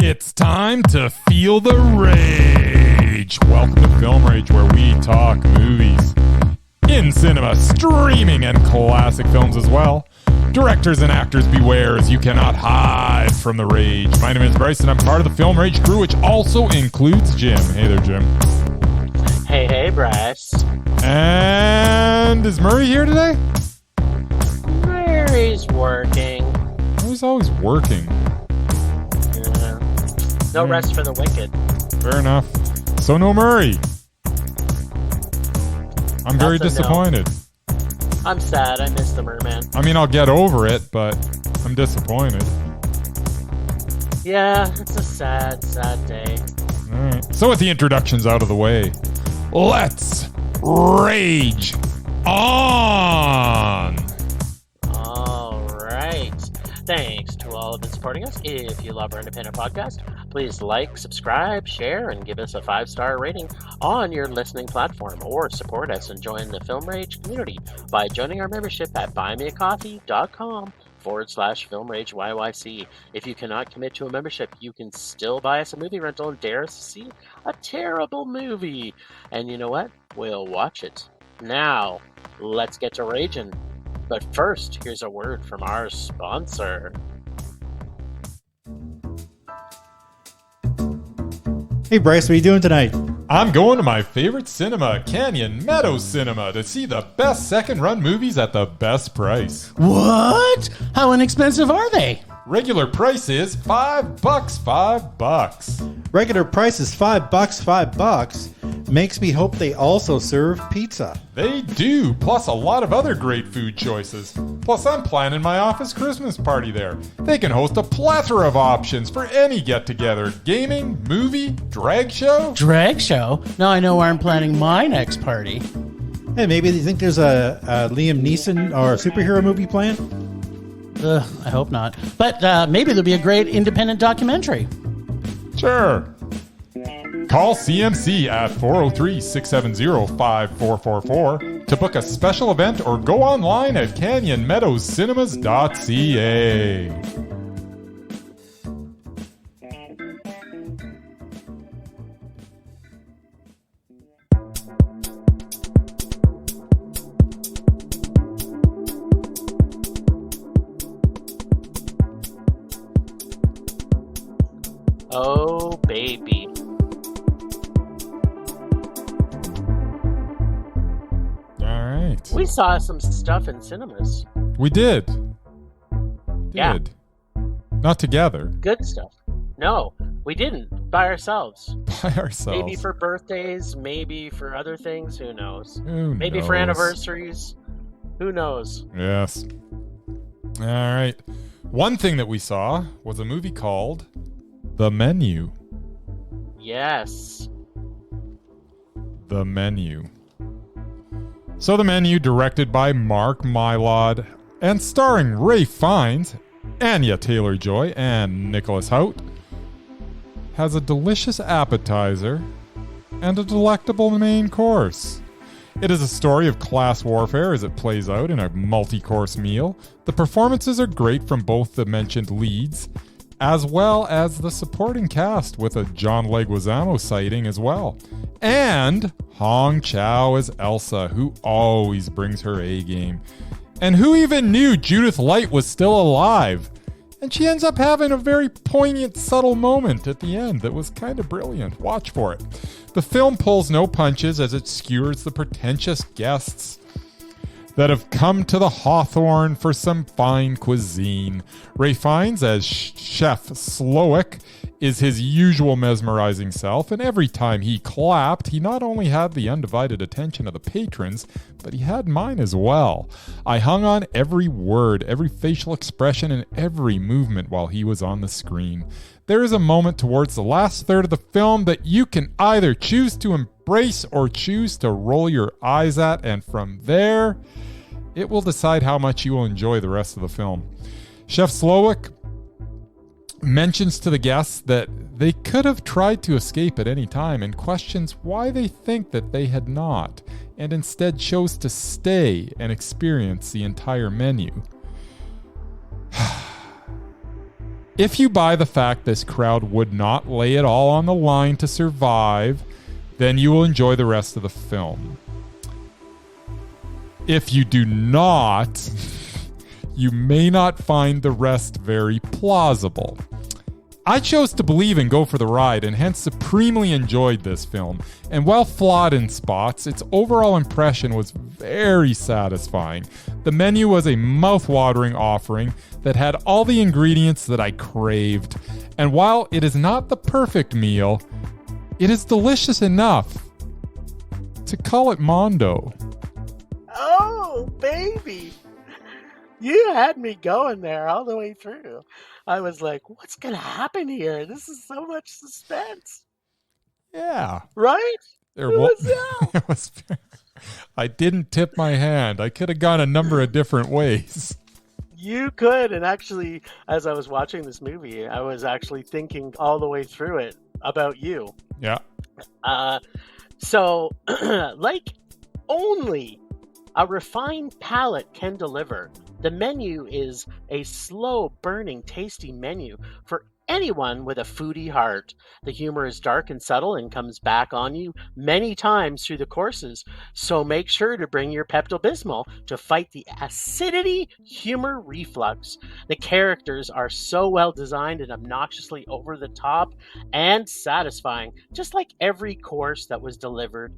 It's time to feel the rage. Welcome to Film Rage, where we talk movies in cinema, streaming, and classic films as well. Directors and actors beware, as you cannot hide from the rage. My name is Bryce, and I'm part of the Film Rage crew, which also includes Jim. Hey there, Jim. Hey, Bryce. And is Murray here today? Murray's working. He's always working. Yeah. No rest for the wicked. Fair enough. So no Murray. I'm very disappointed. No. I'm sad. I miss the merman. I mean, I'll get over it, but I'm disappointed. Yeah, it's a sad, sad day. All right. So with the introductions out of the way, let's rage on! All right. Thanks to all of you supporting us. If you love our independent podcast, please like, subscribe, share, and give us a 5-star rating on your listening platform, or support us and join the Film Rage community by joining our membership at buymeacoffee.com/FilmRageYYC. If you cannot commit to a membership, you can still buy us a movie rental and dare us to see a terrible movie. And you know what? We'll watch it. Now, let's get to raging. But first, here's a word from our sponsor. Hey Bryce, what are you doing tonight? I'm going to my favorite cinema, Canyon Meadows Cinema, to see the best second-run movies at the best price. What? How inexpensive are they? Regular price is $5, $5. Regular price is $5. Makes me hope they also serve pizza. They do, plus a lot of other great food choices. Plus, I'm planning my office Christmas party there. They can host a plethora of options for any get-together. Gaming, movie, drag show. Drag show? Now I know where I'm planning my next party. Hey, maybe you think there's a Liam Neeson or a superhero movie planned? I hope not. But maybe there'll be a great independent documentary. Sure. Call CMC at 403-670-5444 to book a special event, or go online at canyonmeadowscinema.ca. Oh, baby. We saw some stuff in cinemas. We did. Yeah. Not together. Good stuff. No, we didn't. By ourselves. By ourselves. Maybe for birthdays, maybe for other things. Who knows? Maybe for anniversaries. Who knows? Yes. All right. One thing that we saw was a movie called The Menu. Yes. The Menu. So The Menu, directed by Mark Mylod and starring Ralph Fiennes, Anya Taylor-Joy, and Nicholas Hoult, has a delicious appetizer and a delectable main course. It is a story of class warfare as it plays out in a multi-course meal. The performances are great from both the mentioned leads, as well as the supporting cast, with a John Leguizamo sighting as well. And Hong Chow as Elsa, who always brings her A-game. And who even knew Judith Light was still alive? And she ends up having a very poignant, subtle moment at the end that was kind of brilliant. Watch for it. The film pulls no punches as it skewers the pretentious guests that have come to the Hawthorne for some fine cuisine. Ralph Fiennes as Chef Slowick is his usual mesmerizing self, and every time he clapped, he not only had the undivided attention of the patrons, but he had mine as well. I hung on every word, every facial expression, and every movement while he was on the screen. There is a moment towards the last third of the film that you can either choose to embrace or choose to roll your eyes at, and from there, it will decide how much you will enjoy the rest of the film. Chef Slowick mentions to the guests that they could have tried to escape at any time, and questions why they think that they had not, and instead chose to stay and experience the entire menu. If you buy the fact this crowd would not lay it all on the line to survive, then you will enjoy the rest of the film. If you do not, you may not find the rest very plausible. I chose to believe and go for the ride, and hence supremely enjoyed this film. And while flawed in spots, its overall impression was very satisfying. The menu was a mouth-watering offering that had all the ingredients that I craved. And while it is not the perfect meal, it is delicious enough to call it Mondo. Oh, baby. You had me going there all the way through. I was like, what's going to happen here? This is so much suspense. Yeah. Right? It was, I didn't tip my hand. I could have gone a number of different ways. You could. And actually, as I was watching this movie, I was actually thinking all the way through it about you. Yeah. So, like only a refined palate can deliver, the menu is a slow-burning, tasty menu for anyone with a foodie heart. The humor is dark and subtle and comes back on you many times through the courses, so make sure to bring your Pepto-Bismol to fight the acidity humor reflux. The characters are so well designed and obnoxiously over the top and satisfying, just like every course that was delivered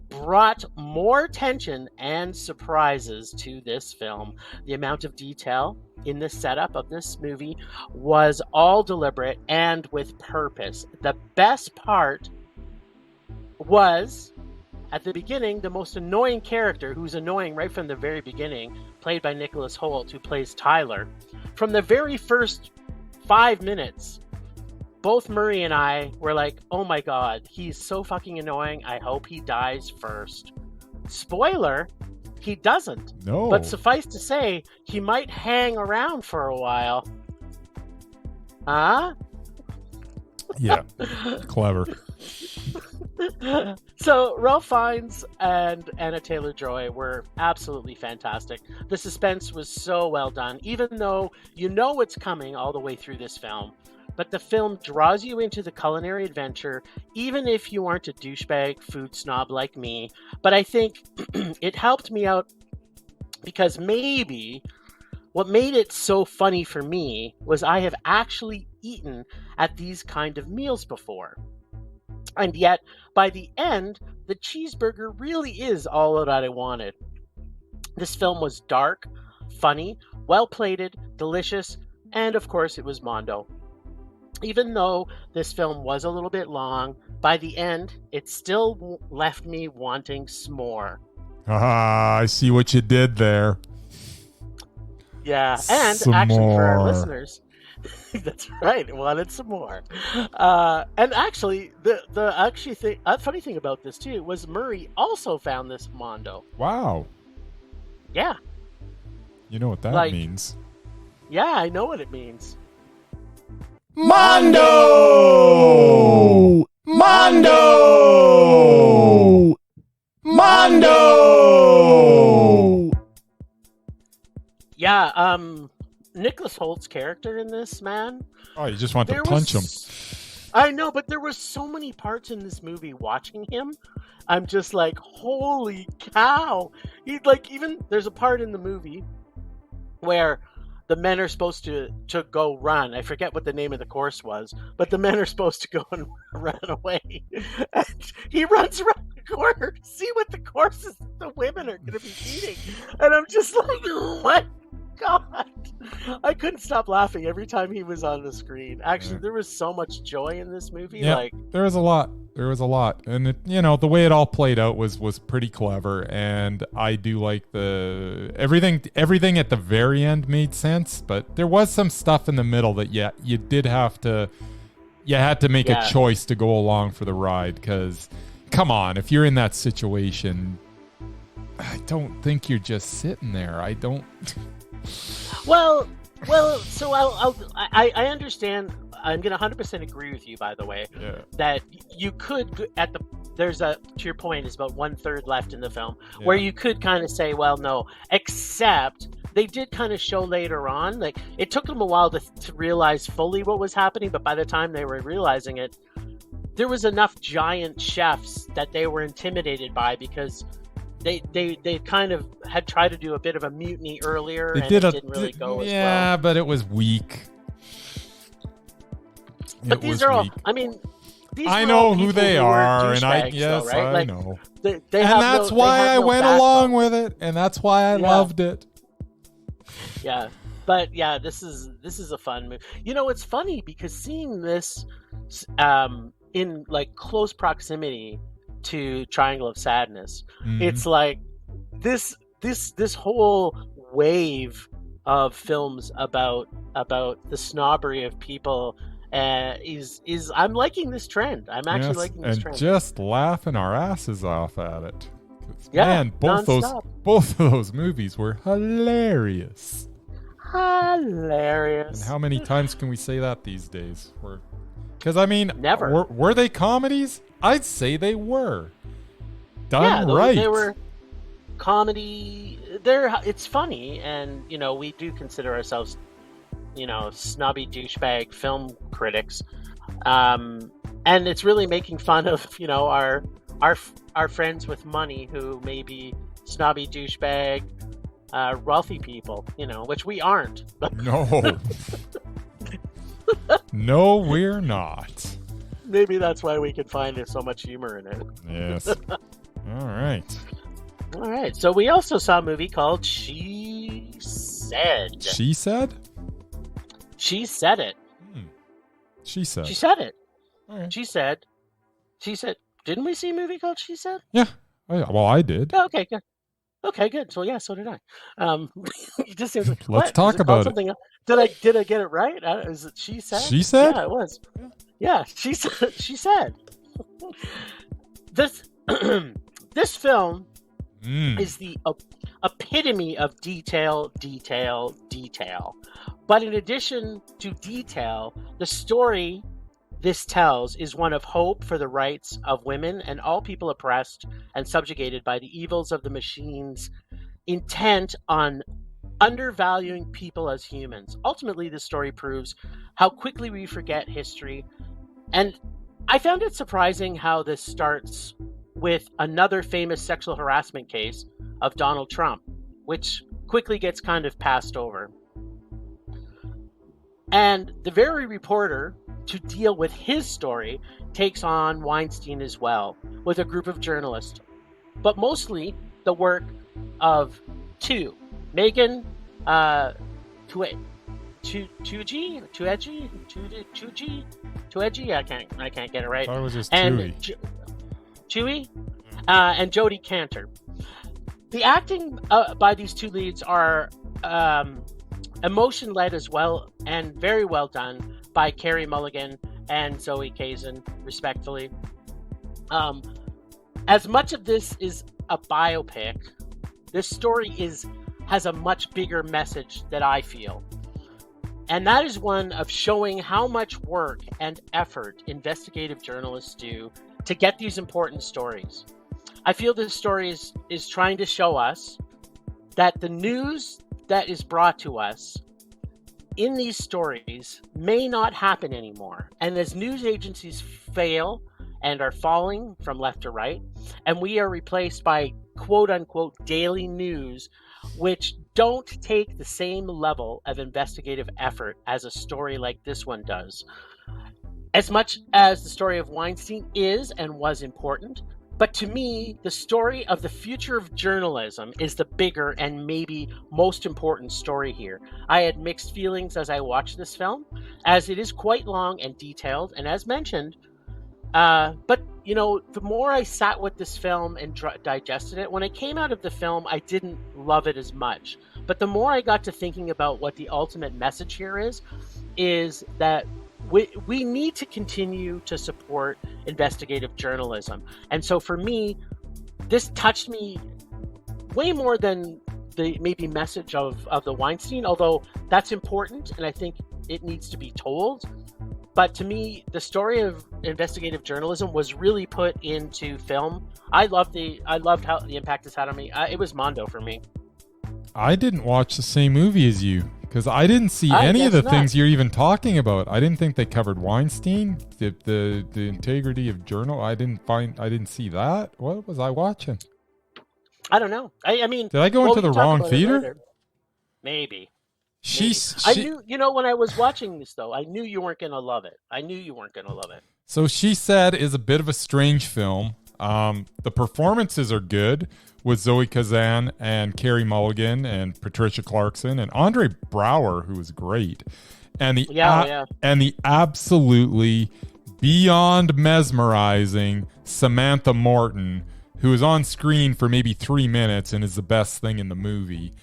brought more tension and surprises to this film. The amount of detail in the setup of this movie was all deliberate and with purpose. The best part was, at the beginning, the most annoying character, who's annoying right from the very beginning, played by Nicholas Hoult, who plays Tyler. From the very first 5 minutes, both Murray and I were like, oh my god, he's so fucking annoying. I hope he dies first. Spoiler, he doesn't. No. But suffice to say, he might hang around for a while. Huh? Yeah. Clever. So Ralph Fiennes and Anna Taylor-Joy were absolutely fantastic. The suspense was so well done, even though you know what's coming all the way through this film. But the film draws you into the culinary adventure, even if you aren't a douchebag food snob like me. But I think it helped me out because maybe what made it so funny for me was I have actually eaten at these kind of meals before. And yet, by the end, the cheeseburger really is all that I wanted. This film was dark, funny, well-plated, delicious, and of course it was Mondo. Even though this film was a little bit long, by the end, it still left me wanting s'more. Ah, I see what you did there. Yeah, and Some actually for our more. listeners, that's right, wanted some more. And actually, the funny thing about this too was Murray also found this Mondo. Wow. Yeah. You know what that means. Yeah, I know what it means. Mondo! Mondo! Mondo! Yeah, Nicholas Holt's character in this, man. Oh, you just want to punch him. I know, but there were so many parts in this movie watching him. I'm just like, holy cow. There's a part in the movie where the men are supposed to go run. I forget what the name of the course was, but the men are supposed to go and run away. And he runs around the corner to see what the courses the women are going to be eating. And I'm just like, what? God. I couldn't stop laughing every time he was on the screen. Actually, there was so much joy in this movie. Yeah, there was a lot. And the way it all played out was pretty clever, and I do like everything at the very end made sense, but there was some stuff in the middle that you had to make a choice to go along for the ride, because come on, if you're in that situation, I don't think you're just sitting there. I don't. Well, so I understand. I'm going to 100% agree with you, by the way, that you could, to your point, is about 1/3 left in the film, where you could kind of say, well, no, except they did kind of show later on. Like, it took them a while to realize fully what was happening, but by the time they were realizing it, there was enough giant chefs that they were intimidated by, because they kind of had tried to do a bit of a mutiny earlier, and it didn't really go as well. Yeah, but it was weak. But these are all, I mean, I know who they are, and I know. And that's why I went along with it, and that's why I loved it. Yeah, but yeah, this is a fun movie. You know, it's funny because seeing this in like close proximity to Triangle of Sadness, it's like this whole wave of films about the snobbery of people. Is I'm liking this trend. I'm actually liking this trend. And just laughing our asses off at it. Yeah, man, both of those movies were hilarious. Hilarious. And how many times can we say that these days? Because I mean, never. Were they comedies? I'd say they were. Done right. They were comedy. It's funny, and you know, we do consider ourselves, you know, snobby douchebag film critics, and it's really making fun of, you know, our friends with money who may be snobby douchebag wealthy people, you know, which we aren't. No. No, we're not. Maybe that's why we can find so much humor in it. Yes. All right. So we also saw a movie called She Said. She Said? She said it. She said. She said it. All right. She said. Didn't we see a movie called She Said? Yeah. Well, I did. Oh, okay, good. Okay, good. So yeah, so did I. It just seems like, let's talk about it. Something else? Did I get it right? Is it She Said? She said? Yeah, it was. Yeah, she said. She said. This this film is the epitome of detail. But in addition to detail, the story this tells is one of hope for the rights of women and all people oppressed and subjugated by the evils of the machines, intent on undervaluing people as humans. Ultimately, this story proves how quickly we forget history. And I found it surprising how this starts with another famous sexual harassment case of Donald Trump, which quickly gets kind of passed over. And the very reporter to deal with his story takes on Weinstein as well, with a group of journalists, but mostly the work of two, Megan Tuedji. I can't get it right. I thought it was just and Chewy, and Jodie Cantor. The acting by these two leads are emotion-led as well, and very well done by Carey Mulligan and Zoe Kazan, respectfully. As much of this is a biopic, this story has a much bigger message that I feel. And that is one of showing how much work and effort investigative journalists do to get these important stories. I feel this story is trying to show us that the news that is brought to us in these stories may not happen anymore. And as news agencies fail and are falling from left to right, and we are replaced by quote unquote daily news, which don't take the same level of investigative effort as a story like this one does. As much as the story of Weinstein is and was important, but to me, the story of the future of journalism is the bigger and maybe most important story here. I had mixed feelings as I watched this film, as it is quite long and detailed, and as mentioned, but you know, the more I sat with this film and digested it, when I came out of the film, I didn't love it as much. But the more I got to thinking about what the ultimate message here is that we need to continue to support investigative journalism. And so for me, this touched me way more than the maybe message of the Weinstein, although that's important and I think it needs to be told. But to me, the story of investigative journalism was really put into film. I loved how the impact it's had on me. It was Mondo for me. I didn't watch the same movie as you because I didn't see I any of guess the not. things you're even talking about. I didn't think they covered Weinstein, the integrity of journal. I didn't see that. What was I watching? I don't know. I mean, Did I go well, into we the can talk wrong about it theater? later. Maybe. She I knew, when I was watching this, though, I knew you weren't going to love it. So She Said is a bit of a strange film. The performances are good with Zoe Kazan and Carey Mulligan and Patricia Clarkson and Andre Braugher, who was great. And the absolutely beyond mesmerizing Samantha Morton, who is on screen for maybe 3 minutes and is the best thing in the movie.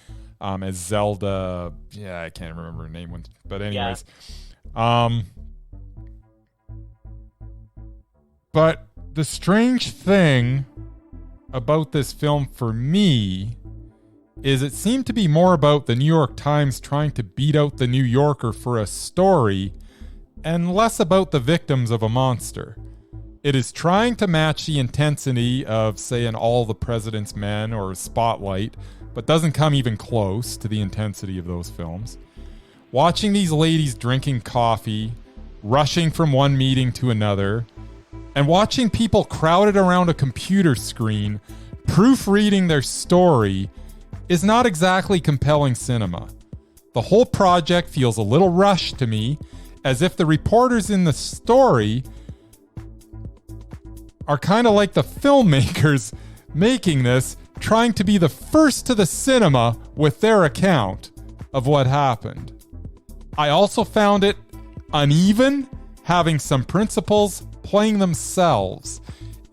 As Zelda, I can't remember her name, but anyways. But the strange thing about this film for me is it seemed to be more about the New York Times trying to beat out the New Yorker for a story and less about the victims of a monster. It is trying to match the intensity of, say, an All the President's Men or Spotlight, but doesn't come even close to the intensity of those films. Watching these ladies drinking coffee, rushing from one meeting to another, and watching people crowded around a computer screen, proofreading their story, is not exactly compelling cinema. The whole project feels a little rushed to me, as if the reporters in the story are kind of like the filmmakers making this, trying to be the first to the cinema with their account of what happened. I also found it uneven, having some principals playing themselves.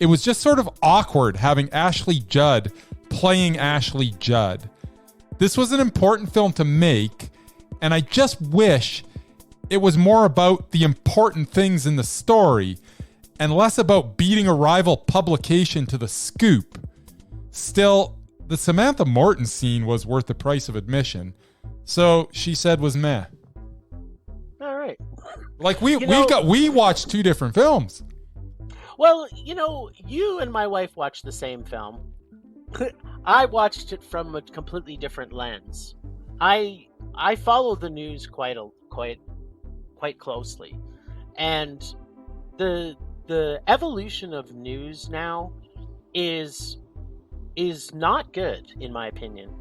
It was just sort of awkward having Ashley Judd playing Ashley Judd. This was an important film to make, and I just wish it was more about the important things in the story and less about beating a rival publication to the scoop. Still, the Samantha Morton scene was worth the price of admission, so She Said was meh. All right. Like we watched two different films. Well, you and my wife watched the same film. I watched it from a completely different lens. I follow the news quite closely, and the evolution of news now is not good, in my opinion.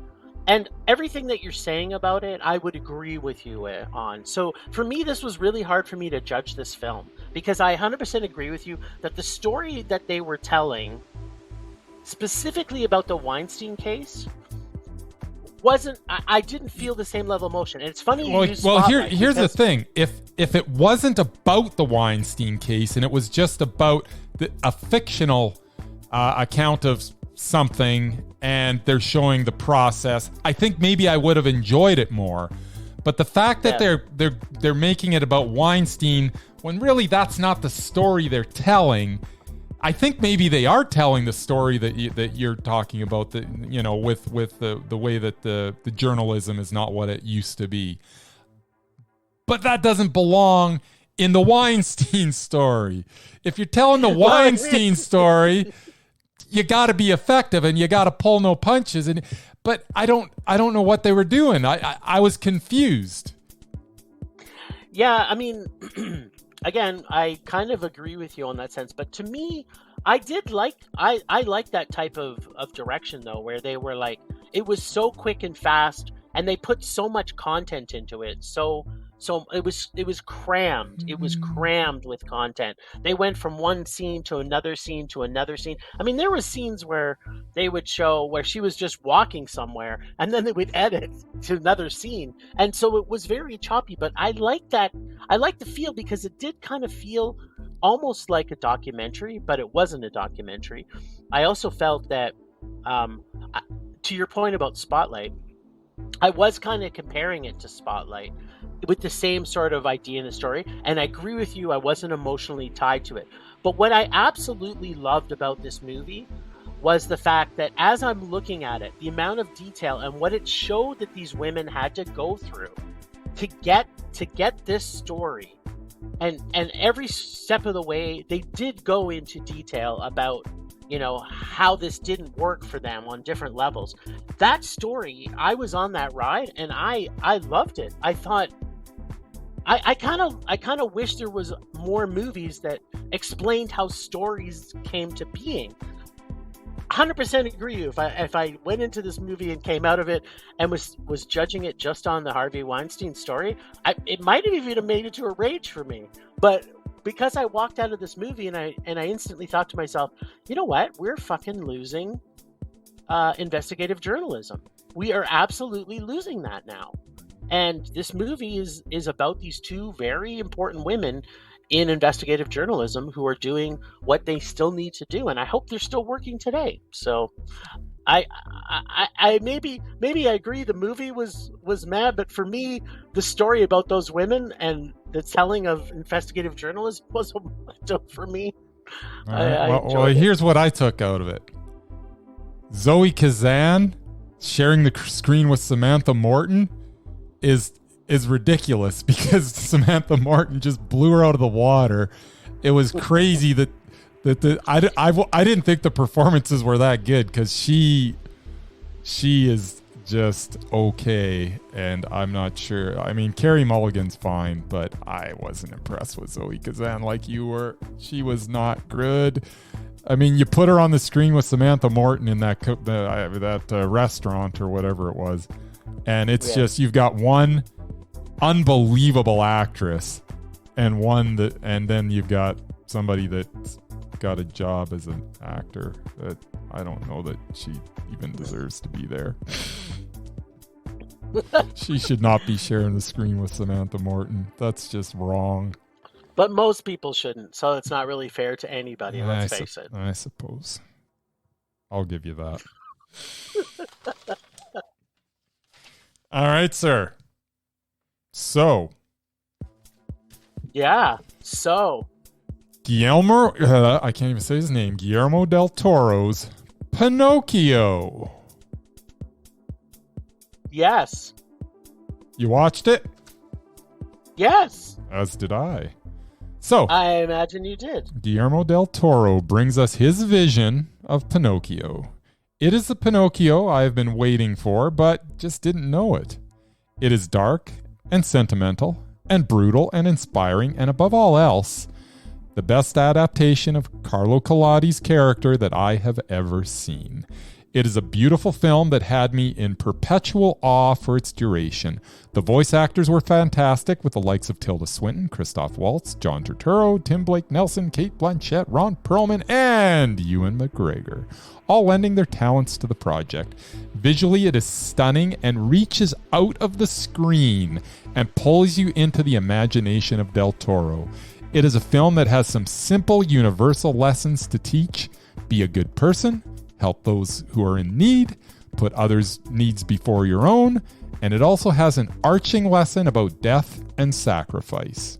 And everything that you're saying about it, I would agree with you on. So for me, this was really hard for me to judge this film, because I 100% agree with you that the story that they were telling, specifically about the Weinstein case, I didn't feel the same level of emotion. And it's funny. Here's the thing. If it wasn't about the Weinstein case and it was just about a fictional account of something and they're showing the process, I think maybe I would have enjoyed it more. But the fact that they're making it about Weinstein when really that's not the story they're telling, I think maybe they are telling the story that you're talking about, that with the way that the journalism is not what it used to be. But that doesn't belong in the Weinstein story. If you're telling the Weinstein story, you got to be effective and you got to pull no punches. But I don't know what they were doing. I was confused. Yeah, I mean, again, I kind of agree with you on that sense. But to me, I like that type of direction, though, where they were like, it was so quick and fast and they put so much content into it. So it was crammed. It was crammed with content. They went from one scene to another scene to another scene. I mean, there were scenes where they would show where she was just walking somewhere and then they would edit to another scene. And so it was very choppy, but I like that. I like the feel because it did kind of feel almost like a documentary, but it wasn't a documentary. I also felt that, to your point about Spotlight, I was kind of comparing it to Spotlight with the same sort of idea in the story. And I agree with you, I wasn't emotionally tied to it. But what I absolutely loved about this movie was the fact that as I'm looking at it, the amount of detail and what it showed that these women had to go through to get this story. And every step of the way, they did go into detail about, how this didn't work for them on different levels. That story, I was on that ride and I loved it. I thought I kind of wish there was more movies that explained how stories came to being. 100% agree. If I went into this movie and came out of it and was judging it just on the Harvey Weinstein story, it might have even made it to a rage for me. But because I walked out of this movie and I instantly thought to myself, you know what? We're fucking losing investigative journalism. We are absolutely losing that now. And this movie is about these two very important women in investigative journalism who are doing what they still need to do, and I hope they're still working today. So, I maybe I agree the movie was mad, but for me, the story about those women and the telling of investigative journalism was a momentum for me. Well, here's what I took out of it: Zoe Kazan sharing the screen with Samantha Morton is ridiculous because Samantha Morton just blew her out of the water. It was crazy that I didn't think the performances were that good because she is just okay, and I'm not sure. I mean, Carey Mulligan's fine, but I wasn't impressed with Zoe Kazan like you were. She was not good. I mean, you put her on the screen with Samantha Morton in that restaurant or whatever it was, and it's just you've got one unbelievable actress and then you've got somebody that's got a job as an actor that I don't know that she even deserves to be there. She should not be sharing the screen with Samantha Morton. That's just wrong. But most people shouldn't, so it's not really fair to anybody, let's face it. I suppose. I'll give you that. All right, sir. So. Guillermo, I can't even say his name, Guillermo del Toro's Pinocchio. Yes. You watched it? Yes. As did I. So. I imagine you did. Guillermo del Toro brings us his vision of Pinocchio. It is the Pinocchio I have been waiting for, but just didn't know it. It is dark and sentimental and brutal and inspiring, and above all else, the best adaptation of Carlo Collodi's character that I have ever seen. It is a beautiful film that had me in perpetual awe for its duration. The voice actors were fantastic, with the likes of Tilda Swinton, Christoph Waltz, John Turturro, Tim Blake Nelson, Kate Blanchett, Ron Perlman, and Ewan McGregor, all lending their talents to the project. Visually, it is stunning and reaches out of the screen and pulls you into the imagination of Del Toro. It is a film that has some simple, universal lessons to teach. Be a good person, help those who are in need, put others' needs before your own, and it also has an arching lesson about death and sacrifice.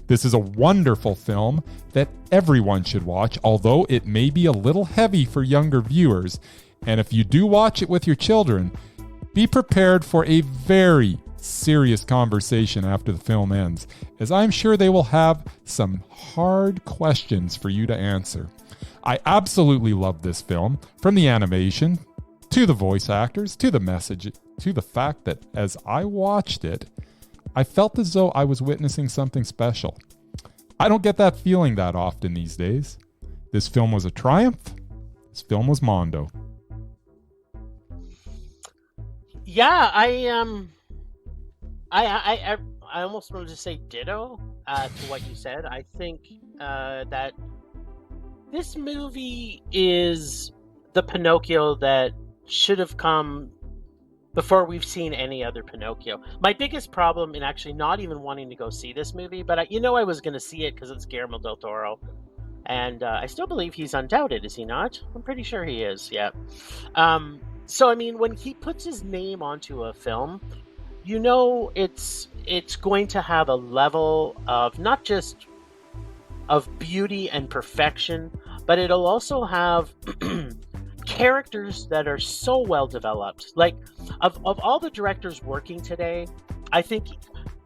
This is a wonderful film that everyone should watch, although it may be a little heavy for younger viewers. And if you do watch it with your children, be prepared for a very serious conversation after the film ends, as I'm sure they will have some hard questions for you to answer. I absolutely love this film, from the animation, to the voice actors, to the message, to the fact that as I watched it, I felt as though I was witnessing something special. I don't get that feeling that often these days. This film was a triumph. This film was Mondo. Yeah, I almost wanted to say ditto to what you said. I think that this movie is the Pinocchio that should have come before we've seen any other Pinocchio. My biggest problem in actually not even wanting to go see this movie, but I was going to see it because it's Guillermo del Toro. And I still believe he's Undoubted, is he not? I'm pretty sure he is, yeah. So, I mean, when he puts his name onto a film, it's going to have a level of not just of beauty and perfection, but it'll also have characters that are so well developed. Like, of all the directors working today, I think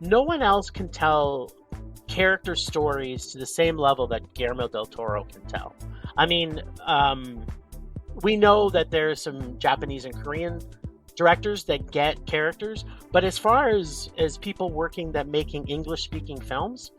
no one else can tell character stories to the same level that Guillermo del Toro can tell. I mean, we know that there's some Japanese and Korean directors that get characters, but as far as people working that making English-speaking films,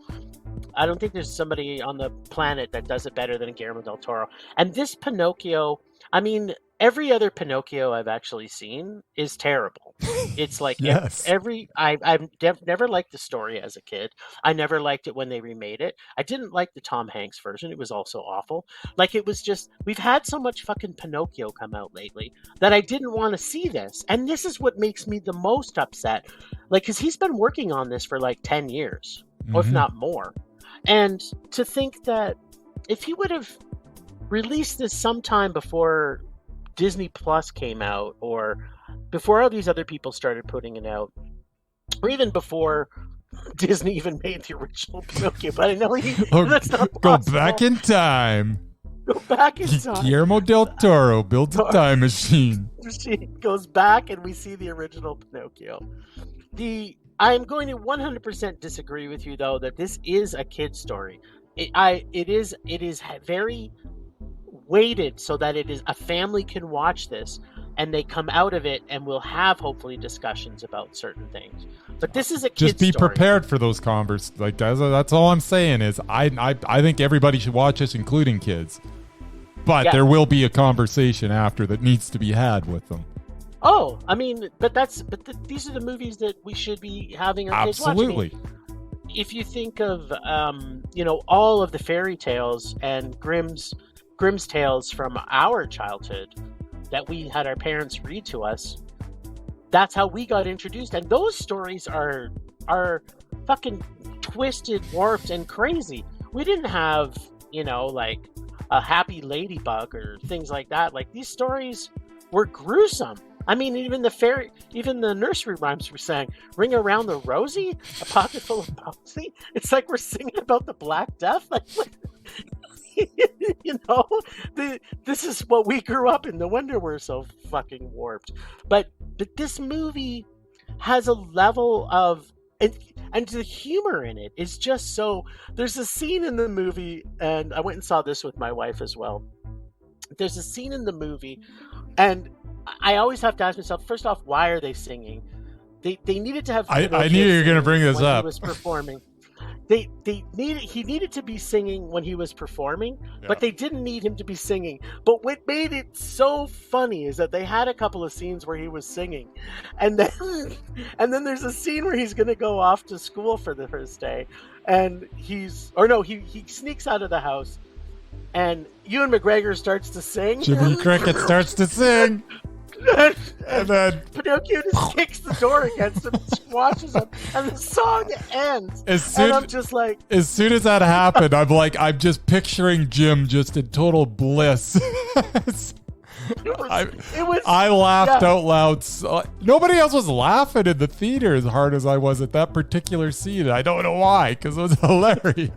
I don't think there's somebody on the planet that does it better than Guillermo del Toro. And this Pinocchio, I mean, every other Pinocchio I've actually seen is terrible. It's like Yes. I've never liked the story as a kid. I never liked it when they remade it. I didn't like the Tom Hanks version. It was also awful. Like, it was just, we've had so much fucking Pinocchio come out lately that I didn't want to see this. And this is what makes me the most upset. Like, because he's been working on this for like 10 years, or if not more. And to think that if he would have released this sometime before Disney Plus came out, or before all these other people started putting it out, or even before Disney even made the original Pinocchio, but I know that's not possible. Go back in time. Go back in time. Guillermo del Toro builds a time machine. She goes back and we see the original Pinocchio. I'm going to 100% disagree with you, though, that this is a kid's story. It is very weighted so that it is a family can watch this and they come out of it and we'll have hopefully discussions about certain things. But this is a kid's Just be story. prepared for those conversations. Like, that's all I'm saying is I think everybody should watch this, including kids. But there will be a conversation after that needs to be had with them. Oh, I mean, these are the movies that we should be having our kids watch. Absolutely. If you think of, all of the fairy tales and Grimm's tales from our childhood that we had our parents read to us, that's how we got introduced. And those stories are fucking twisted, warped, and crazy. We didn't have, like a happy ladybug or things like that. Like, these stories were gruesome. I mean, even the nursery rhymes were saying, "Ring around the rosy, a pocket full of posy." It's like we're singing about the Black Death. Like, this is what we grew up in. No wonder we're so fucking warped. But this movie has a level of, and the humor in it is just so. There's a scene in the movie, and I went and saw this with my wife as well. There's a scene in the movie, and I always have to ask myself, first off, why are they singing? They needed to have. I knew you were going to bring this up. He was performing. He needed to be singing when he was performing, but they didn't need him to be singing. But what made it so funny is that they had a couple of scenes where he was singing, and then there's a scene where he's going to go off to school for the first day, and he sneaks out of the house, and Ewan McGregor starts to sing. Jimmy Cricket starts to sing. And then Pinocchio just kicks the door against him, squashes him, and the song ends. I'm just like, as soon as that happened, I'm just picturing Jim just in total bliss. I laughed out loud. Nobody else was laughing in the theater as hard as I was at that particular scene. I don't know why, because it was hilarious.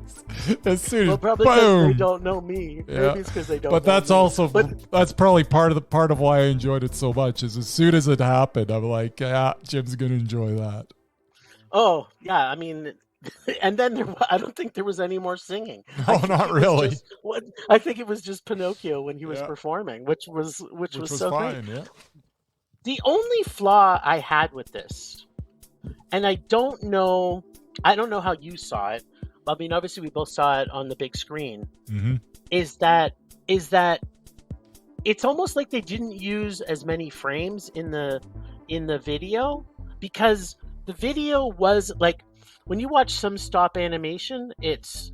As soon as probably because they don't know me. Maybe it's because they don't. But that's also that's probably part of why I enjoyed it so much. Is as soon as it happened, I'm like, yeah, Jim's gonna enjoy that. Oh yeah, I mean. And then I don't think there was any more singing. No, not really. I think it was just Pinocchio when he was performing, which was so fine, great. yeah. The only flaw I had with this, and I don't know how you saw it. I mean, obviously we both saw it on the big screen. Mm-hmm. Is that it's almost like they didn't use as many frames in the video, because the video was like. When you watch some stop animation, it's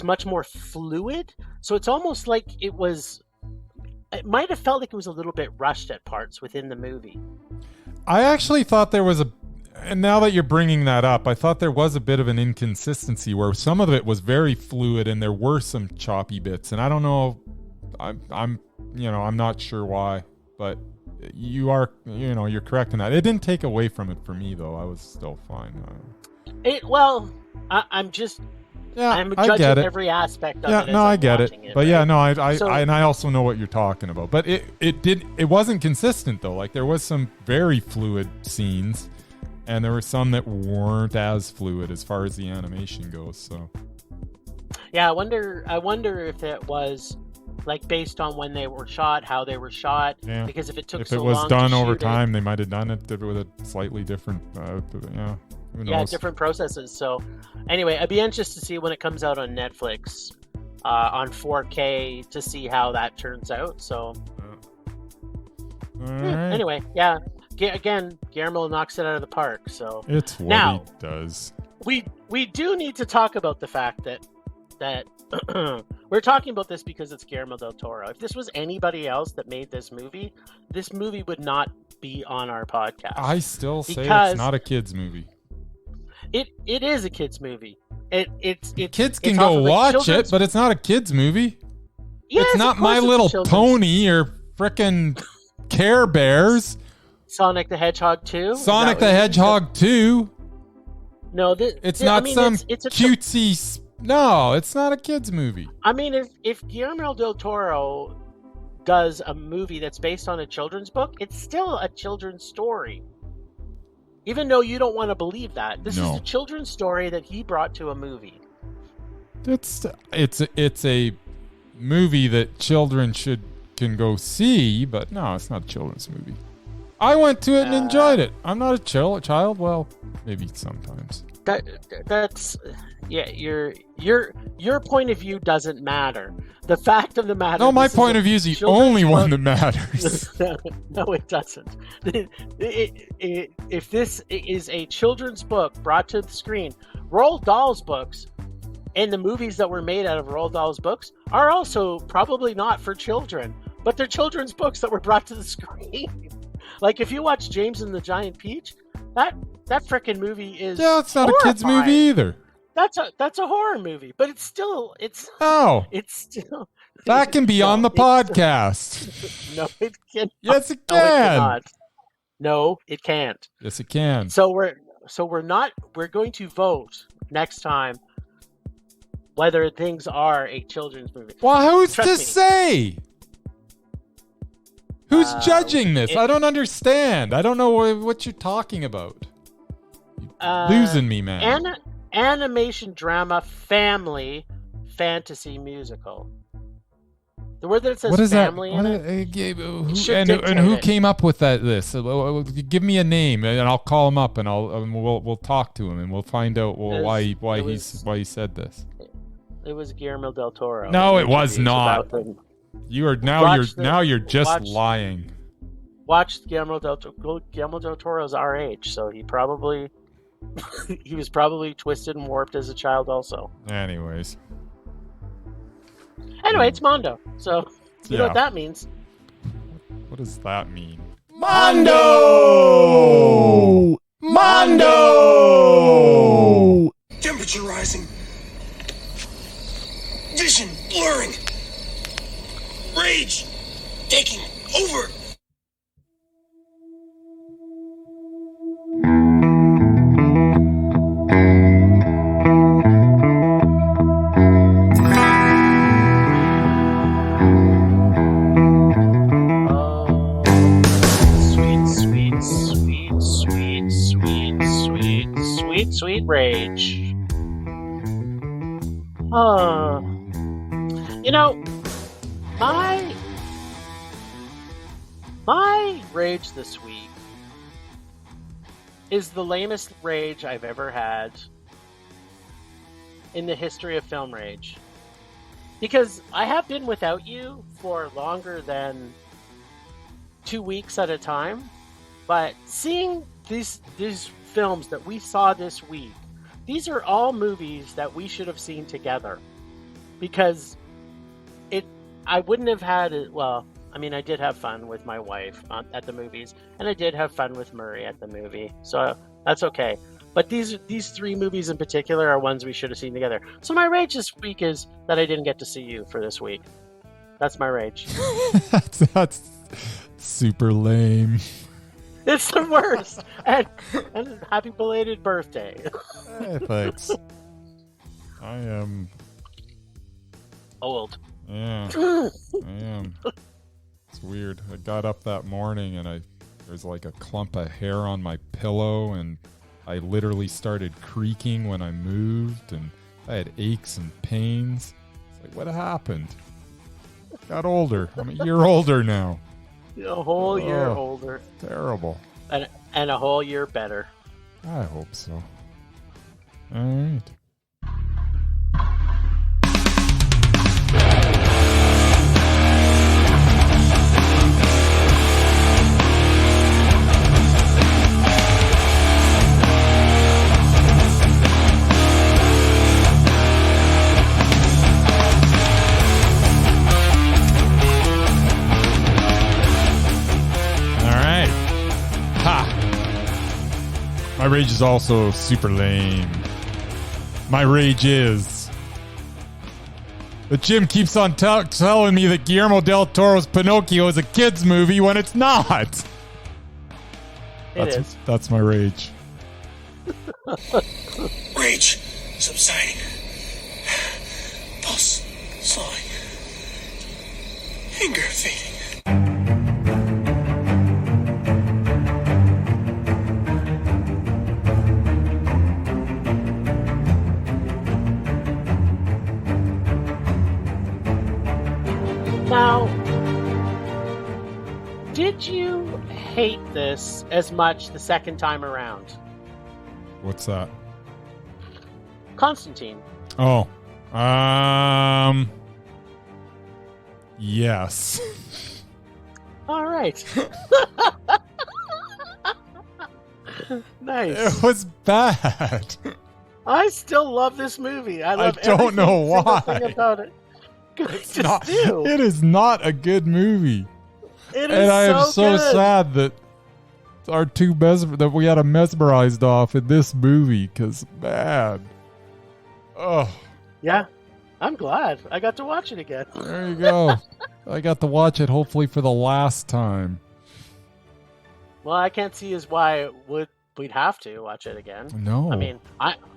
much more fluid. So it's almost like it might have felt like it was a little bit rushed at parts within the movie. I actually thought there was and now that you're bringing that up, I thought there was a bit of an inconsistency where some of it was very fluid and there were some choppy bits. And I don't know, I'm not sure why, but you're correct in that. It didn't take away from it for me, though. I was still fine. I'm judging every aspect of it. No, I get it. But right? I also know what you're talking about. But it wasn't consistent though. Like, there was some very fluid scenes, and there were some that weren't as fluid as far as the animation goes. So Yeah, I wonder if it was like based on when they were shot, how they were shot. Yeah. Because if it took If so it was long done to over shoot time, they might have done it with a slightly different. Who knows? different processes. So, anyway, I'd be interested to see when it comes out on Netflix on 4K to see how that turns out. So, All right. anyway, yeah. Again, Guillermo knocks it out of the park. So It's what now he does. we do need to talk about the fact that we're talking about this because it's Guillermo del Toro. If this was anybody else that made this movie would not be on our podcast. I still say Because it's not a kids movie. It is a kids movie. It's Kids can it's go off of a watch it, children's- but it's not a kids movie. Yes, it's not of course My it's a Little children's- Pony or frickin' Care Bears. Sonic the Hedgehog 2. Sonic the Hedgehog 2. No, It's not some it's a cutesy. No, it's not a kids movie. I mean, if Guillermo del Toro does a movie that's based on a children's book, it's still a children's story. Even though you don't want to believe that, this No. is a children's story that he brought to a movie. It's a movie that children can go see, but no, it's not a children's movie. I went to it and enjoyed it. I'm not a child. Well, maybe sometimes. That's yeah. Your point of view doesn't matter. The fact of the matter. No, my this is point a of view is the children's only one book. that matters. No, it doesn't. If this is a children's book brought to the screen, Roald Dahl's books and the movies that were made out of Roald Dahl's books are also probably not for children, but they're children's books that were brought to the screen. Like if you watch James and the Giant Peach, that frickin' movie is Yeah, it's not a kids movie horrifying. either. That's a horror movie, but it's still Oh, that can be on the podcast. No, it can't. Yes, it No, it can. cannot. No, it can't. Yes, it can. So we're going to vote next time whether things are a children's movie. Well, who's Trust to me. say? Who's judging this? I don't understand. I don't know what you're talking about. You're losing me, man. Animation drama family fantasy musical. The word that says What is that? family in it. should And who dictate it. came up with this? Give me a name, and I'll call him up, and we'll talk to him, and we'll find out why he said this. It was Guillermo del Toro. No, it was not. About them. You are Watch you're just watch- lying. Watched Guillermo del Toro's our age, so he was probably twisted and warped as a child also. Anyways, Anyway, it's Mondo, so you know Yeah. what that means. what does that mean? Mondo! Temperature rising. Vision blurring. Rage taking over. Sweet rage. Oh, you know, my rage this week is the lamest rage I've ever had in the history of film rage. Because I have been without you for longer than 2 weeks at a time, but seeing these films that we saw this week, these are all movies that we should have seen together. Because I wouldn't have had it. Well, I mean, I did have fun with my wife at the movies, and I did have fun with Murray at the movie, so that's okay. But these three movies in particular are ones we should have seen together. So my rage this week is that I didn't get to see you for this week. That's my rage. that's super lame. It's the worst. And happy belated birthday. Thanks. I am. Old. Yeah, I am. It's weird. I got up that morning and there's like a clump of hair on my pillow, and I literally started creaking when I moved, and I had aches and pains. It's like, what happened? Got older. I'm a year older now. A whole year Oh, older. Terrible. And a whole year better. I hope so. All right. My rage is also super lame. My rage is that Jim keeps on telling me that Guillermo del Toro's Pinocchio is a kid's movie when it's not. That's my rage. Rage subsiding. Pulse slowing. Anger fading. Now, did you hate this as much the second time around? What's that? Constantine. Oh. Yes. All right. Nice. It was bad. I still love this movie. I love don't know every single why. thing about it. It's not, it is not a good movie. It is and I am so good. sad that that we had a Mesmerized off in this movie, because man. Oh. Yeah. I'm glad. I got to watch it again. There you go. I got to watch it hopefully for the last time. Well, I can't see as why we'd have to watch it again. No. I mean,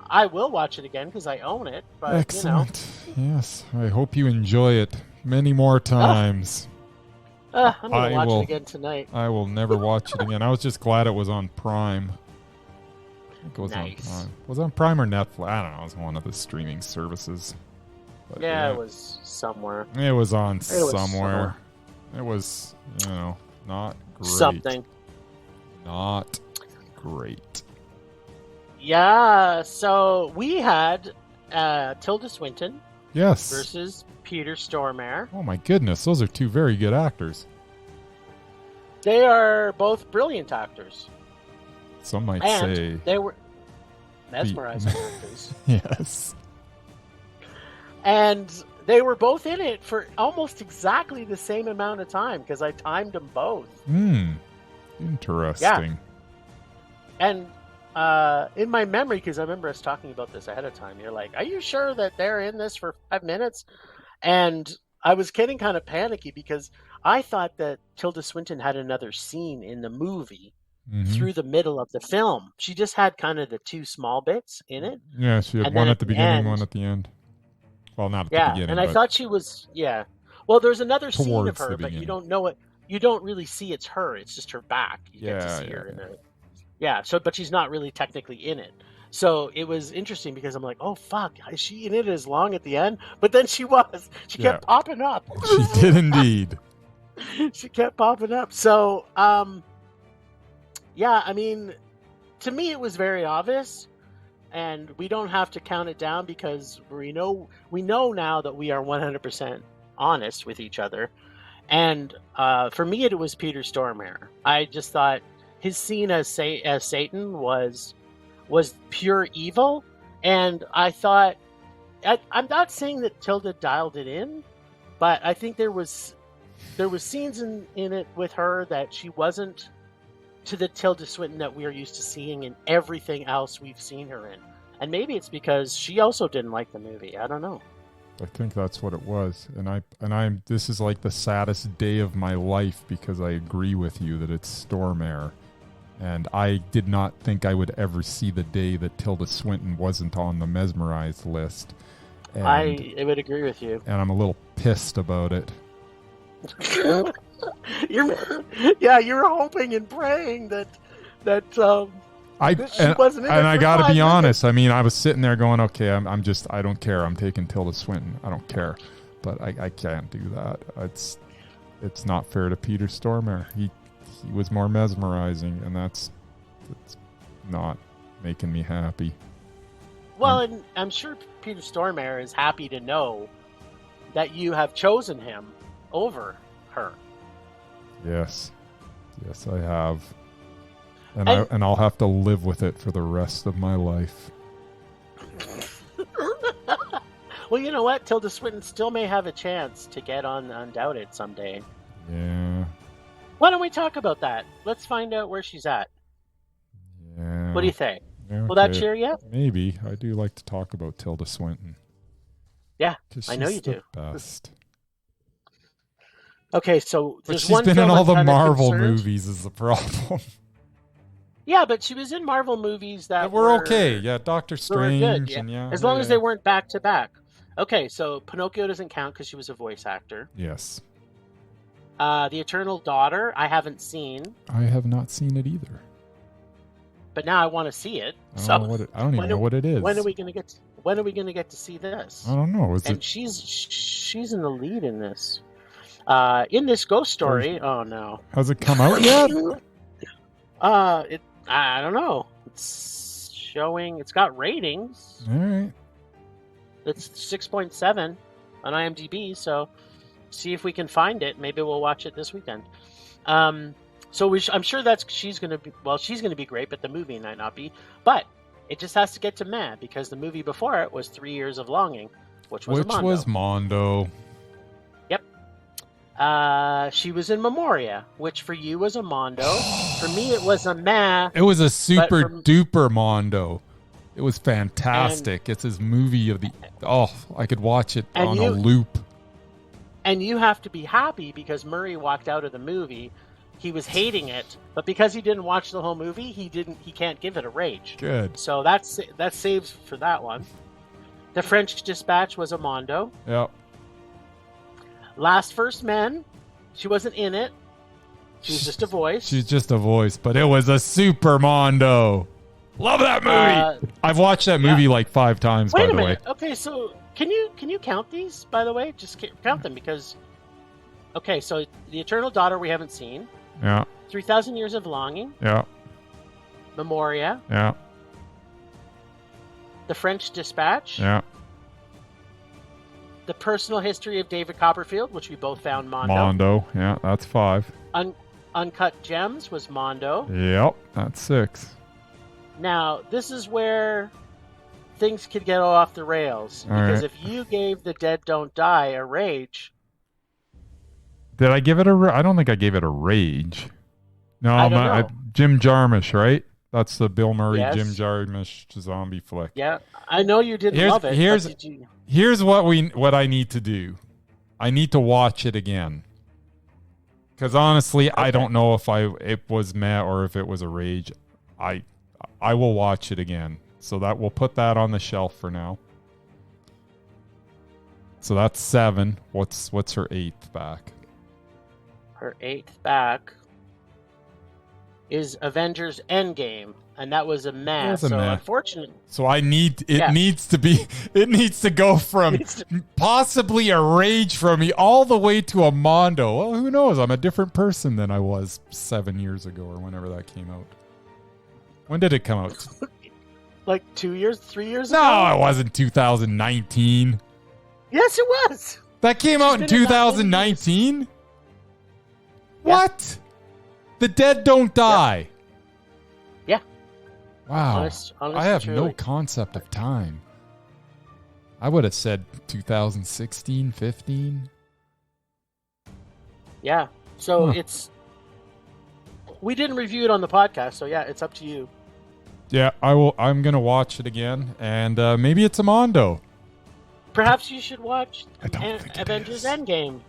I will watch it again because I own it. But, excellent. Yes. I hope you enjoy it many more times. I'm going to watch it again tonight. I will never watch it again. I was just glad it was on Prime. It was on Prime. Was it on Prime or Netflix? I don't know. It was one of the streaming services. But yeah, it was somewhere. It was on somewhere. It was, not great. Something. Not great. Yeah, so we had Tilda Swinton versus Peter Stormare. Oh my goodness, those are two very good actors. They are both brilliant actors. Some might say they were mesmerizing actors. Yes. And they were both in it for almost exactly the same amount of time because I timed them both. Interesting. Yeah. And in my memory, because I remember us talking about this ahead of time, you're like, are you sure that they're in this for 5 minutes? And I was getting kind of panicky because I thought that Tilda Swinton had another scene in the movie through the middle of the film. She just had kind of the two small bits in it. Yeah, she had one at the beginning, one at the end. Well, not at the beginning. And I thought she was, Well, there's another scene of her, but beginning. you don't know it. You don't really see it's her. It's just her back. You get to see her in there. Yeah, but she's not really technically in it. So it was interesting because I'm like, oh, fuck, is she in it as long at the end? But then she was. She kept popping up. She did indeed. She kept popping up. So, I mean, to me it was very obvious. And we don't have to count it down because we know now that we are 100% honest with each other. And for me, it was Peter Stormare. I just thought his scene as Satan was pure evil, and I thought I'm not saying that Tilda dialed it in, but I think there was scenes in it with her that she wasn't to the Tilda Swinton that we are used to seeing in everything else we've seen her in. And maybe it's because she also didn't like the movie. I don't know. I think that's what it was. And this is like the saddest day of my life because I agree with you that it's Stormare. And I did not think I would ever see the day that Tilda Swinton wasn't on the Mesmerized list. And, I would agree with you. And I'm a little pissed about it. You were hoping and praying that I wasn't in it and I for got to 5 be minutes. honest. I mean, I was sitting there going, okay, I don't care. I'm taking Tilda Swinton. I don't care, but I can't do that. It's not fair to Peter Stormare. He was more mesmerizing, and that's not making me happy. Well, and I'm sure Peter Stormare is happy to know that you have chosen him over her. Yes, I have, and I'll have to live with it for the rest of my life. Well, you know what? Tilda Swinton still may have a chance to get on Undoubted someday. Yeah. Why don't we talk about that? Let's find out where she's at. Yeah. What do you think? Yeah, Will that okay. cheer you up? Maybe. I do like to talk about Tilda Swinton. Yeah, 'Cause I know she's you the do. Best. Okay, so But there's she's one been in film all I'm the kinda Marvel concerned. movies is the problem. Yeah, but she was in Marvel movies that We're okay. Yeah, Doctor that were Strange good, yeah. and yeah. As long as yeah. they weren't back to back. Okay, so Pinocchio doesn't count because she was a voice actor. Yes. The Eternal Daughter, I haven't seen, I have not seen it either. but now I want to see it. I So don't know what it, I don't even when know are- what it is. when are we gonna get? When are we gonna get to see this? I don't know. Is And it she's in the lead in this. In this ghost story. Oh no. has it come out yet? I don't know. It's showing. It's got ratings. All right. It's 6.7 on IMDb. So see if we can find it. Maybe we'll watch it this weekend. So I'm sure she's gonna be. Well, she's gonna be great, but the movie might not be. But it just has to get to mad because the movie before it was 3 Years of Longing, which was a Mondo. Mondo. She was in Memoria, which for you was a Mondo. For me, it was a meh. It was a super from- duper Mondo. It was fantastic. It's his movie of the. Oh, I could watch it And on a you- loop. And you have to be happy because Murray walked out of the movie. He was hating it, but because he didn't watch the whole movie, he can't give it a rage. Good. So that saves for that one. The French Dispatch was a Mondo. Yep. Last First Men, she wasn't in it. She was just a voice. She's just a voice, but it was a super Mondo. Love that movie. I've watched that movie like 5 times, Wait by a the minute. way. Okay, so can you count these, by the way? Just count them because... Okay, so The Eternal Daughter we haven't seen. Yeah. 3,000 Years of Longing. Yeah. Memoria. Yeah. The French Dispatch. Yeah. The Personal History of David Copperfield, which we both found Mondo. Mondo. Yeah, that's 5. Uncut Gems was Mondo. Yep, that's 6. Now, this is where things could get off the rails. All Because right. if you gave The Dead Don't Die a rage... Did I give it I don't think I gave it a rage. No, I don't know. Jim Jarmusch, right? That's the Bill Murray, Yes. Jim Jarmusch zombie flick. Yeah, I know you didn't love it. Here's but did you... here's what I need to do. I need to watch it again. Because honestly, I don't know if it was meh or if it was a rage. I will watch it again. So that we'll put that on the shelf for now. So that's 7. What's her 8th back? Her 8th back is Avengers Endgame, and that was a meh. It was a So meh. unfortunately, So it Yes. needs to go from possibly a rage from me all the way to a Mondo. Well, who knows? I'm a different person than I was 7 years ago or whenever that came out. When did it come out? like 3 years No, ago. it wasn't 2019. Yes, it was. That came out in been in that many 2019? Yeah. What? The Dead Don't Die. Yeah. Wow. Honest I have and no truly. concept of time. I would have said 2016, 15. Yeah. So Huh. we didn't review it on the podcast, so yeah, it's up to you. Yeah, I'm going to watch it again, and maybe it's a Mondo. Perhaps you should watch I don't think it Avengers is. Endgame.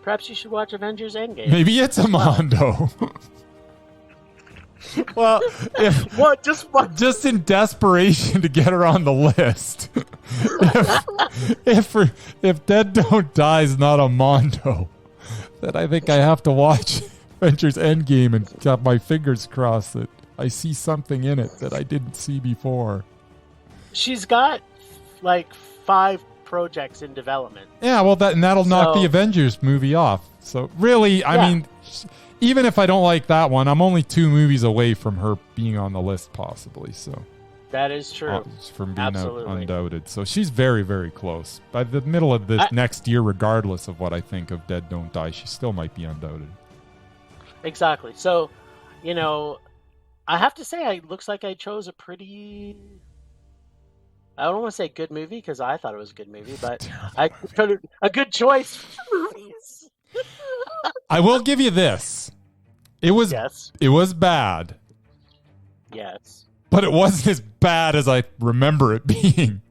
Perhaps you should watch Avengers Endgame. Maybe it's a Mondo. Well, if What? Just what? just in desperation to get her on the list. if Dead Don't Die is not a Mondo, then I think I have to watch Avengers Endgame and got my fingers crossed that I see something in it that I didn't see before. She's got like 5 projects in development. Yeah, well, that'll knock the Avengers movie off. So really, I mean, even if I don't like that one, I'm only 2 movies away from her being on the list, possibly. So that is true. From being Undoubted. So she's very, very close. By the middle of the next year, regardless of what I think of Dead Don't Die, she still might be Undoubted. Exactly. So, you know, I have to say, it looks like I chose a pretty... I don't want to say good movie because I thought it was a good movie, but I chose a good choice for movies. I will give you this. It was bad. Yes. But it wasn't as bad as I remember it being.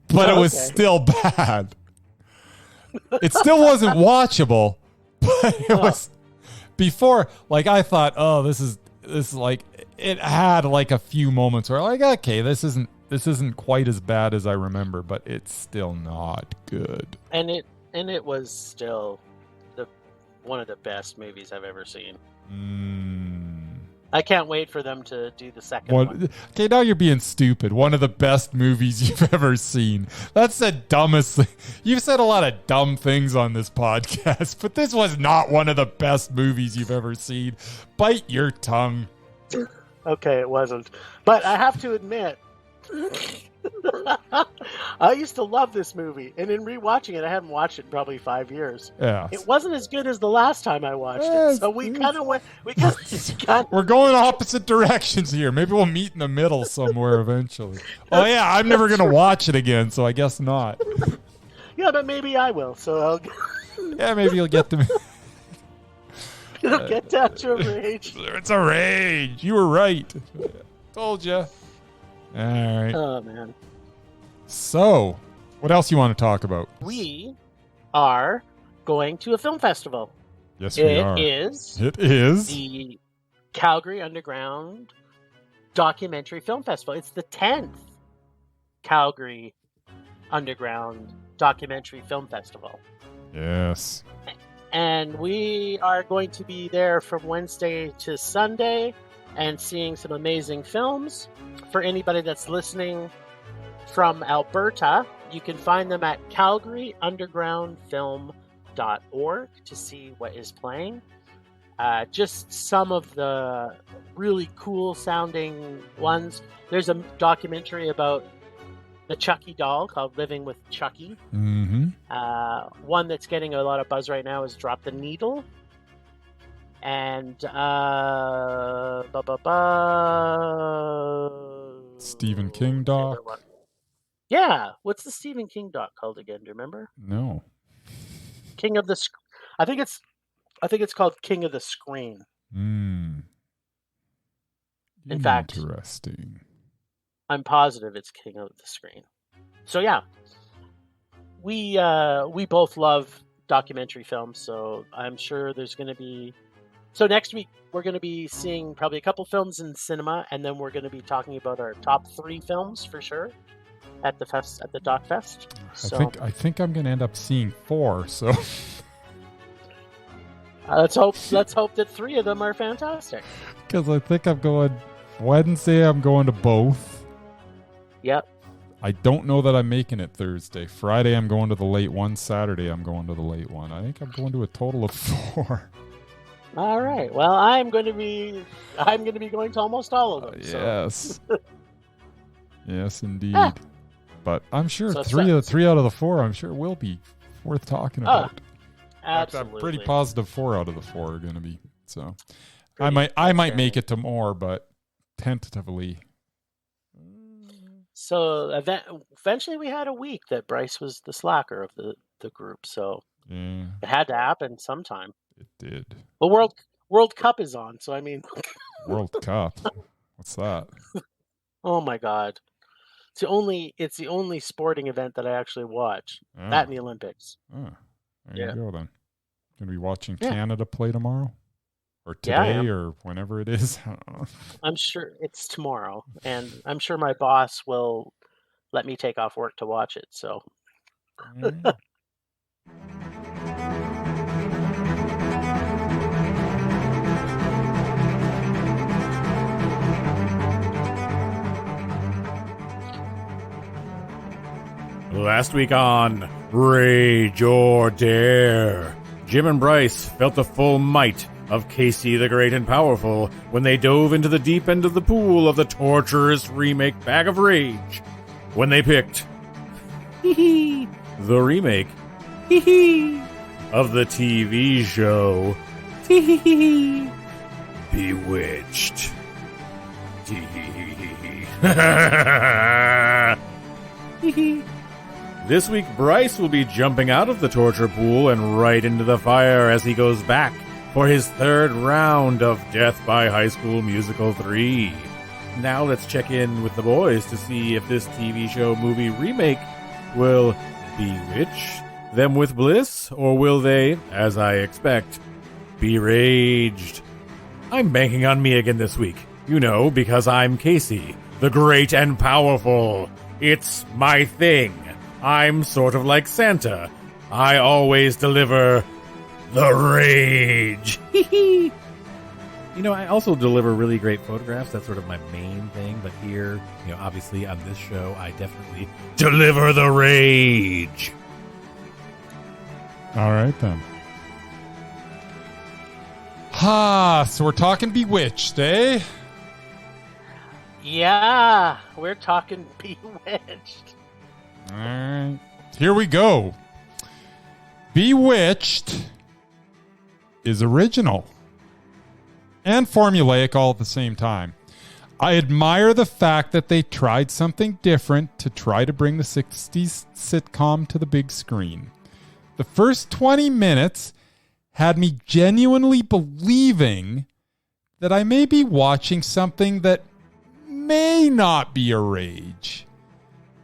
But it was still bad. It still wasn't watchable, but it was before, like, I thought, oh, this is like, it had like a few moments where like, okay, this isn't quite as bad as I remember, but it's still not good. And it was still one of the best movies I've ever seen. I can't wait for them to do the second one. Okay, now you're being stupid. One of the best movies you've ever seen. That's the dumbest thing. You've said a lot of dumb things on this podcast, but this was not one of the best movies you've ever seen. Bite your tongue. Okay, it wasn't. But I have to admit, I used to love this movie, and in rewatching it, I haven't watched it in probably 5 years. Yeah, it wasn't as good as the last time I watched it. So we kind of went. We're going opposite directions here. Maybe we'll meet in the middle somewhere eventually. Oh yeah, I'm never gonna watch it again, so I guess not. Yeah, but maybe I will. So yeah, maybe you'll get to. You'll get down to a rage. It's a rage. You were right. Told you. All right. Oh, man. So, what else you want to talk about? We are going to a film festival. Yes, we are. It is the Calgary Underground Documentary Film Festival. It's the 10th Calgary Underground Documentary Film Festival. Yes. And we are going to be there from Wednesday to Sunday and seeing some amazing films. For anybody that's listening from Alberta, you can find them at calgaryundergroundfilm.org to see what is playing. Just some of the really cool sounding ones. There's a documentary about the Chucky doll called Living with Chucky. Mm-hmm. One that's getting a lot of buzz right now is Drop the Needle. And Stephen King doc. Yeah, what's the Stephen King doc called again? Do you remember? No. King of the I think it's called King of the Screen. In fact, interesting. I'm positive it's King of the Screen. So yeah, we both love documentary films, so I'm sure there's going to be. So next week we're going to be seeing probably a couple films in cinema, and then we're going to be talking about our top 3 films for sure at the Doc Fest. So I think I'm going to end up seeing 4. So let's hope that 3 of them are fantastic. Because I think I'm going Wednesday. I'm going to both. Yep. I don't know that I'm making it Thursday. Friday I'm going to the late one. Saturday I'm going to the late one. I think I'm going to a total of 4. All right. Well, I'm going to be going to almost all of them. Yes. Yes, indeed. But I'm sure So 3 out of the 4, I'm sure will be worth talking about. Absolutely. I'm pretty positive 4 out of the 4 are going to be. So I might make it to more, but tentatively. So eventually we had a week that Bryce was the slacker of the group. So yeah, it had to happen sometime. it did. Well, World Cup is on, so I mean, World Cup. What's that? oh my God, it's the only sporting event that I actually watch. Oh. That and the Olympics. Oh, there Yeah. you go then. Gonna be watching Yeah. Canada play tomorrow, or Yeah, I today, am. or whenever it is. I don't know. I'm sure it's tomorrow, and I'm sure my boss will let me take off work to watch it. So Yeah. Last week on Rage or Dare, Jim and Bryce felt the full might of Casey the Great and Powerful when they dove into the deep end of the pool of the torturous remake Bag of Rage. When they picked the remake of the TV show Bewitched. This week, Bryce will be jumping out of the torture pool and right into the fire as he goes back for his third round of Death by High School Musical 3. Now let's check in with the boys to see if this TV show movie remake will bewitch them with bliss, or will they, as I expect, be raged? I'm banking on me again this week. You know, because I'm Casey, the Great and Powerful. It's my thing. I'm sort of like Santa. I always deliver the rage. You know, I also deliver really great photographs. That's sort of my main thing. But here, you know, obviously on this show, I definitely deliver the rage. All right, then. So we're talking Bewitched, eh? Yeah, we're talking Bewitched. All right. Here we go. Bewitched is original and formulaic all at the same time. I admire the fact that they tried something different to try to bring the 60s sitcom to the big screen. The first 20 minutes had me genuinely believing that I may be watching something that may not be a rage.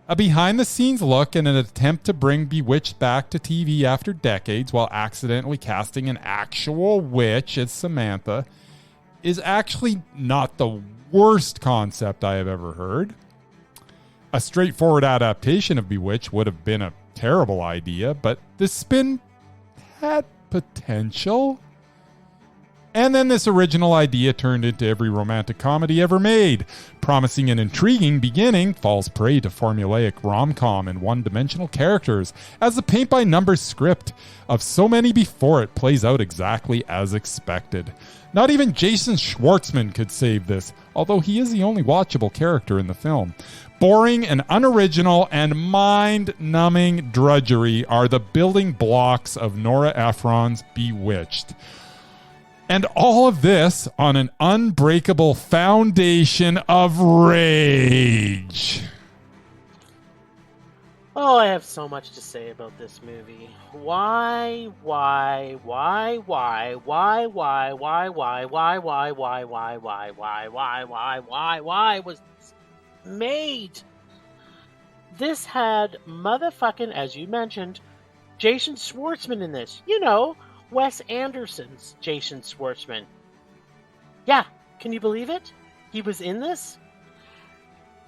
A behind-the-scenes look and an attempt to bring Bewitched back to TV after decades while accidentally casting an actual witch as Samantha is actually not the worst concept I have ever heard. A straightforward adaptation of Bewitched would have been a terrible idea, but this spin had potential. And then this original idea turned into every romantic comedy ever made. Promising an intriguing beginning, falls prey to formulaic rom-com and one-dimensional characters, as the paint-by-numbers script of so many before it plays out exactly as expected. Not even Jason Schwartzman could save this, although he is the only watchable character in the film. Boring and unoriginal and mind-numbing drudgery are the building blocks of Nora Ephron's Bewitched. And all of this on an unbreakable foundation of rage. Oh, I have so much to say about this movie. Why was this made? This had motherfucking, as you mentioned, Jason Schwartzman in this. You know, Wes Anderson's Jason Schwartzman. Yeah, can you believe it? He was in this?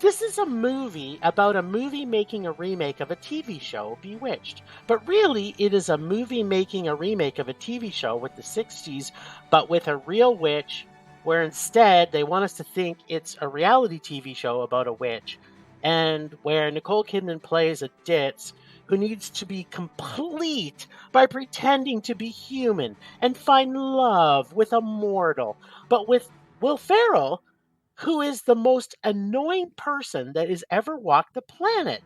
This is a movie about a movie making a remake of a TV show, Bewitched. But really, it is a movie making a remake of a TV show with the 60s, but with a real witch, where instead they want us to think it's a reality TV show about a witch, and where Nicole Kidman plays a ditz who needs to be complete by pretending to be human and find love with a mortal, but with Will Ferrell, who is the most annoying person that has ever walked the planet.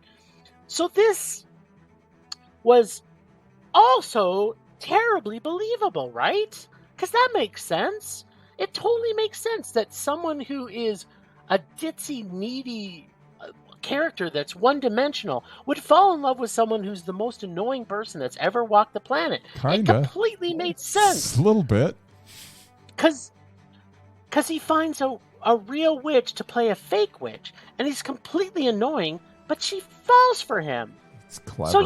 So this was also terribly believable, right? Because that makes sense. It totally makes sense that someone who is a ditzy, needy character that's one-dimensional would fall in love with someone who's the most annoying person that's ever walked the planet. Kinda. It completely made sense. A little bit. Because he finds a real witch to play a fake witch, and he's completely annoying, but she falls for him. It's clever. So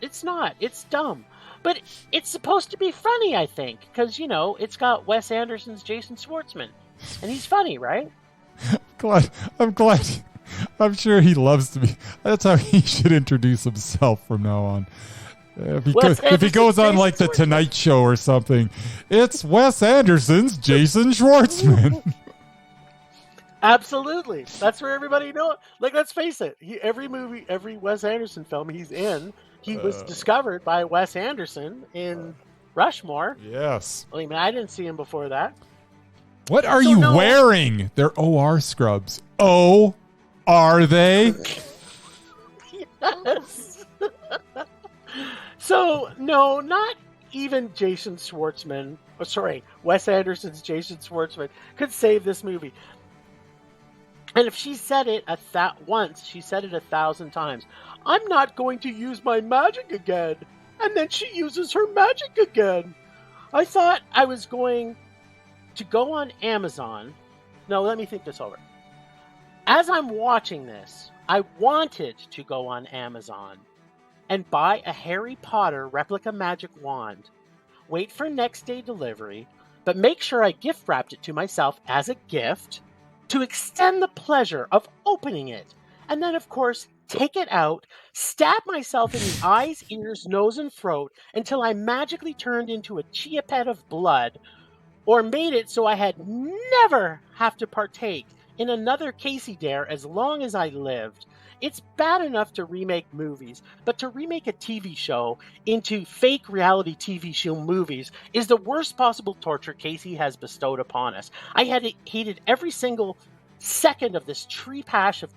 it's not. It's dumb. But it's supposed to be funny, I think, because, you know, it's got Wes Anderson's Jason Schwartzman, and he's funny, right? I'm glad. I'm sure he loves to be. That's how he should introduce himself from now on. If he goes on like the Tonight Show or something, it's Wes Anderson's Jason Schwartzman. Absolutely. That's where everybody knows. Like, let's face it. Every movie, every Wes Anderson film he's in, he was discovered by Wes Anderson in Rushmore. Yes. I mean, I didn't see him before that. What are you wearing? They're OR scrubs. Oh, are they? Yes. So, no, not even Jason Schwartzman. Oh, sorry, Wes Anderson's Jason Schwartzman could save this movie. And if she said it once, she said it 1,000 times. I'm not going to use my magic again. And then she uses her magic again. I thought I was going to go on Amazon. No, let me think this over. As I'm watching this, I wanted to go on Amazon and buy a Harry Potter replica magic wand, wait for next day delivery, but make sure I gift wrapped it to myself as a gift to extend the pleasure of opening it. And then, of course, take it out, stab myself in the eyes, ears, nose, and throat until I magically turned into a chia pet of blood, or made it so I had never have to partake in another Casey Dare as long as I lived. It's bad enough to remake movies, but to remake a TV show into fake reality TV show movies is the worst possible torture Casey has bestowed upon us. I had hated every single second of this tree patch of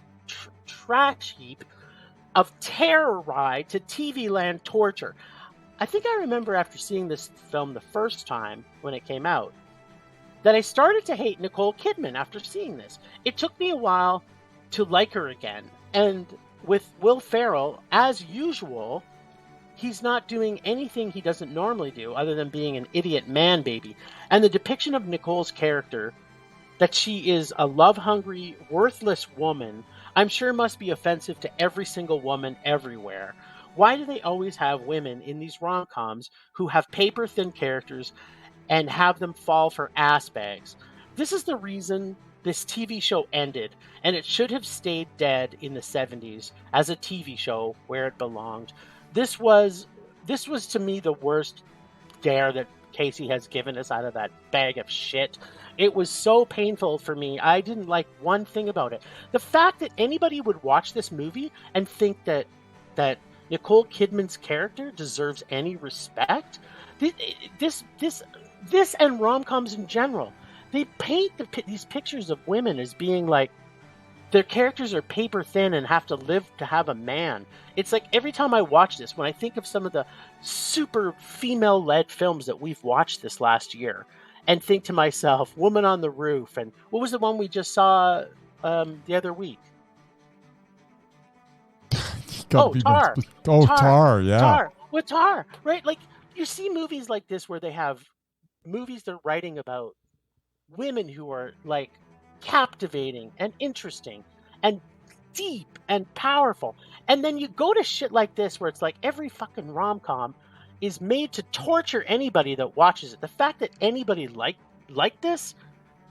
trash heap of terror ride to TV land torture. I think I remember after seeing this film the first time when it came out that I started to hate Nicole Kidman after seeing this. It took me a while to like her again. And with Will Ferrell, as usual, he's not doing anything he doesn't normally do other than being an idiot man baby. And the depiction of Nicole's character, that she is a love-hungry, worthless woman, I'm sure must be offensive to every single woman everywhere. Why do they always have women in these rom-coms who have paper-thin characters and have them fall for ass bags? This is the reason this TV show ended, and it should have stayed dead in the 70s as a TV show where it belonged. This was to me the worst dare that Casey has given us out of that bag of shit. It was so painful for me. I didn't like one thing about it. The fact that anybody would watch this movie and think that Nicole Kidman's character deserves any respect. This and rom-coms in general, they paint these pictures of women as being like their characters are paper thin and have to live to have a man. It's like every time I watch this, when I think of some of the super female-led films that we've watched this last year, and think to myself, Woman on the Roof, and what was the one we just saw the other week? Tar. Tar, yeah. Tar. With Tar, right? Like, you see movies like this where they have movies they're writing about women who are, like, captivating and interesting and deep and powerful. And then you go to shit like this where it's like every fucking rom-com is made to torture anybody that watches it. The fact that anybody like this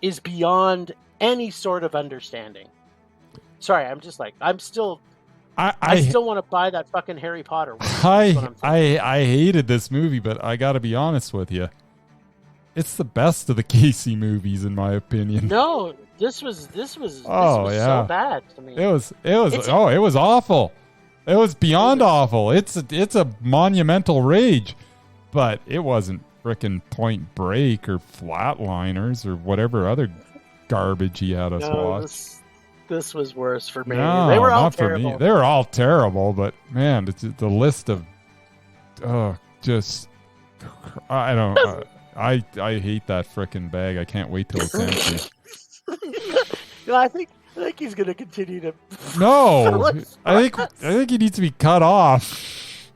is beyond any sort of understanding. Sorry, I still want to buy that fucking Harry Potter one. I hated this movie, but I gotta be honest with you. It's the best of the Casey movies, in my opinion. No, this was so bad to me. It was awful. It was beyond awful. It's a monumental rage, but it wasn't frickin' Point Break or Flatliners or whatever other garbage he had us watch. This was worse for me. No, they were all not terrible. for me. They were all terrible, but man, the list of I don't. I hate that frickin' bag. I can't wait till it's empty. I think he's gonna continue to. No, I think he needs to be cut off.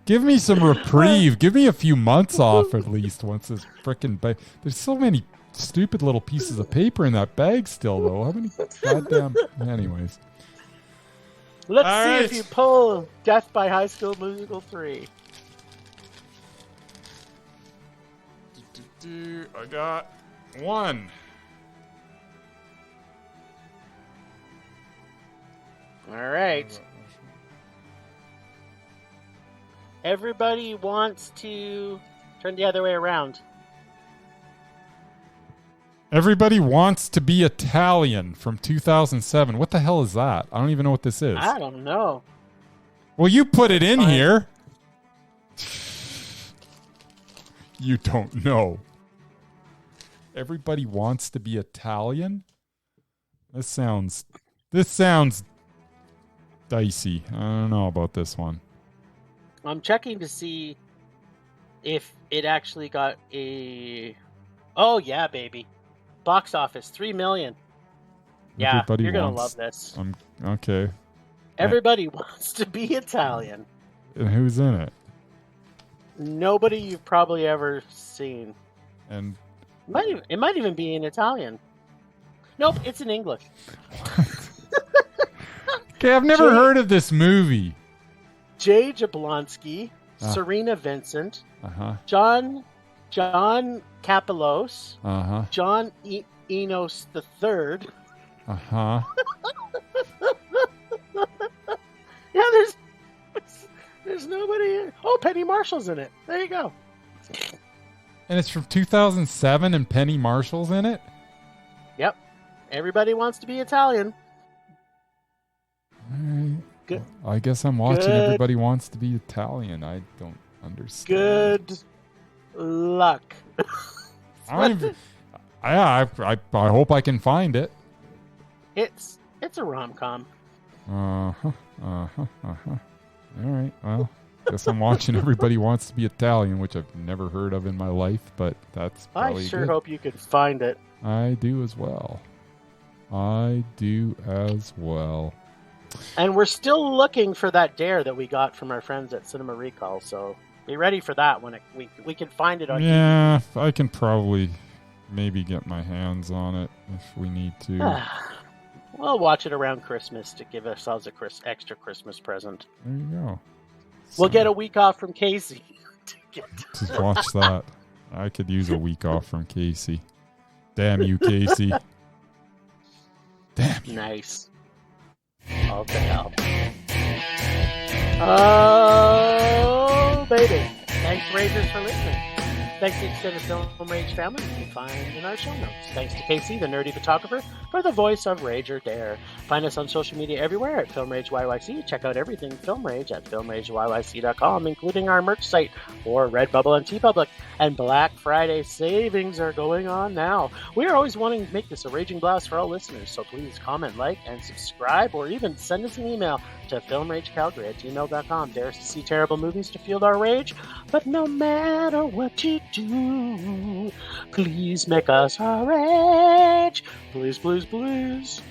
Give me some reprieve. Give me a few months off at least. Once this frickin' bag. There's so many stupid little pieces of paper in that bag still, though. How many goddamn? Anyways. Let's see if you pull Death by High School Musical 3. I got one. All right. Everybody wants to turn the other way around. Everybody Wants to Be Italian from 2007. What the hell is that? I don't even know what this is. I don't know. Well, you put it in Fine. here. You don't know. Everybody Wants to Be Italian? This sounds dicey. I don't know about this one. I'm checking to see if it actually got a... Oh, yeah, baby. Box office, 3 million. Yeah, Everybody you're going to wants- love this. Okay. Everybody Wants to Be Italian. And who's in it? Nobody you've probably ever seen. And It might even be in Italian. Nope, it's in English. okay, I've never Jay- heard of this movie. Jay Jablonski, Ah. Serena Vincent, Uh-huh. John Capelos, Uh-huh. John Enos III. Uh-huh. Yeah, there's nobody in. Oh, Penny Marshall's in it. There you go. And it's from 2007 and Penny Marshall's in it? Yep. Everybody Wants to Be Italian. All right. Good. Well, I guess I'm watching Good. Everybody Wants to Be Italian. I don't understand. Good luck. I hope I can find it. It's a rom-com. Uh-huh. Uh-huh. Uh-huh. All right. Well, guess I'm watching Everybody Wants to Be Italian, which I've never heard of in my life, but that's I probably sure good. hope you can find it. I do as well. And we're still looking for that dare that we got from our friends at Cinema Recall, so be ready for that when we can find it on Yeah, I can probably maybe get my hands on it if we need to. We'll watch it around Christmas to give ourselves a extra Christmas present. There you go. We'll get a week off from Casey. Just watch that. I could use a week off from Casey. Damn you, Casey. Damn you. Nice. All to hell. Oh, baby. Thanks, Ragers, for listening. Thanks to the extended Film Rage family you can find in our show notes. Thanks to Casey, the nerdy photographer, for the voice of Rage or Dare. Find us on social media everywhere at Film Rage YYC. Check out everything Film Rage at filmrageyyc.com, including our merch site for Redbubble and TeePublic. And Black Friday savings are going on now. We are always wanting to make this a raging blast for all listeners, so please comment, like, and subscribe, or even send us an email to filmragecalgary@gmail.com. Dare us to see terrible movies to fuel our rage, but no matter what you do, please make us a rage. Please, please, please,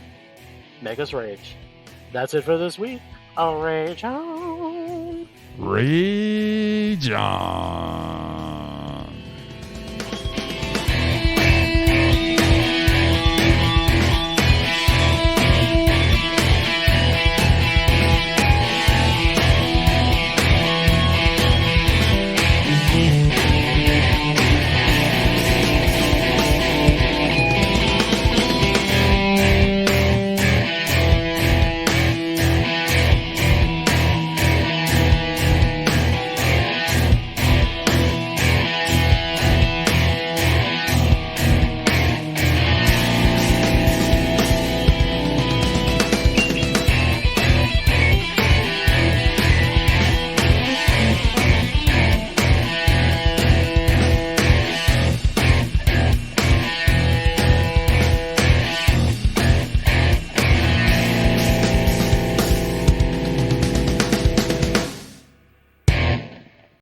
make us rage. That's it for this week. Rage on. Rage on.